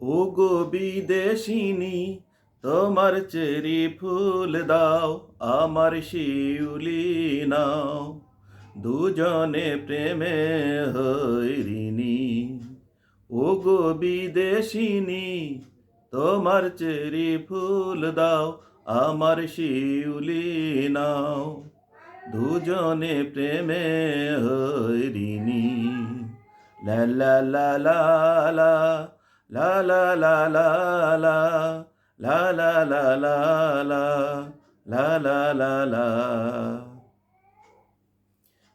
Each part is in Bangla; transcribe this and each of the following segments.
ওগো বিদেশিনী, তোমার চেরি ফুল দাও, আমার শিউলি নাও, দুজনে প্রেমে হইরিনি। ওগো বিদেশিনী, তোমার চেরি ফুল দাও, আমার শিউলি নাও, দুজনে প্রেমে হইরিনি। লা লা লা লা লা লা লা লা লা লা লা লা লা লা লা লা লা লা লা।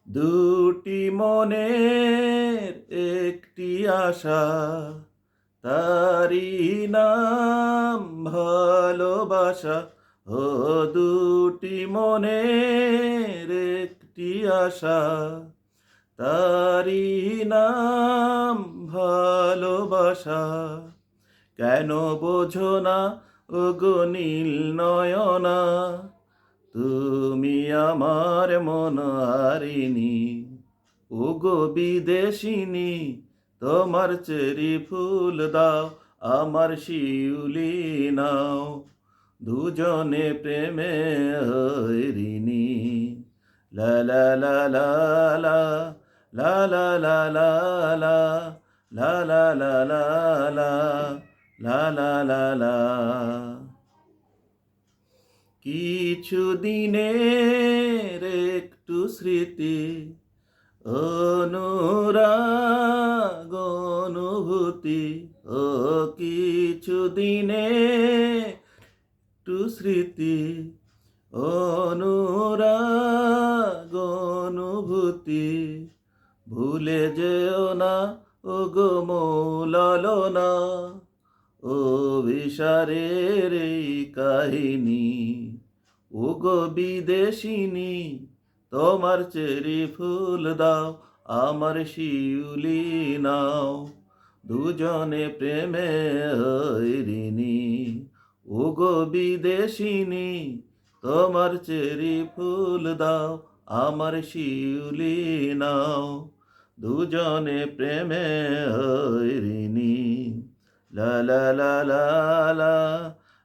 দুটি মনের একটি আশা, তারি নাম ভালোবাসা। ও দুটি মনের একটি আশা, তারি নাম ভালোবাসা। কেন বোঝো না ওগো নীল নয়না, তুমি আমার মন হারিনি। ওগো বিদেশিনী, তোমার চেরি ফুল দাও, আমার শিউলি নাও, দুজনে প্রেমে হইরিনি। লা লা লা লা লা লা লা লা লা লা লা লা লা লা লা লা লা লা লা। কিছু দিনের একটু স্মৃতি, অনুরাগ অনুভূতি। ও কিছু দিনের একটু স্মৃতি, অনুরাগ অনুভূতি। ভুলে যেও না ওগো মৌলালনা, ও বিষারের এই কাহিনী। ওগো বিদেশিনী, তোমার চেরি ফুল দাও, আমার শিউলি নাও, দুজনে প্রেমে হইরিনি। ওগো বিদেশিনী, তোমার চেরি ফুল দাও, আমার শিউলি নাও, দুজনে প্রেমে হইরিনি। লা লা লা লা লা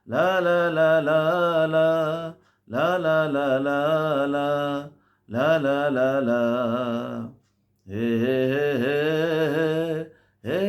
লা লা লা লা লা লা লা লা লা লা লা লা লা লা। হে হে হে হে হে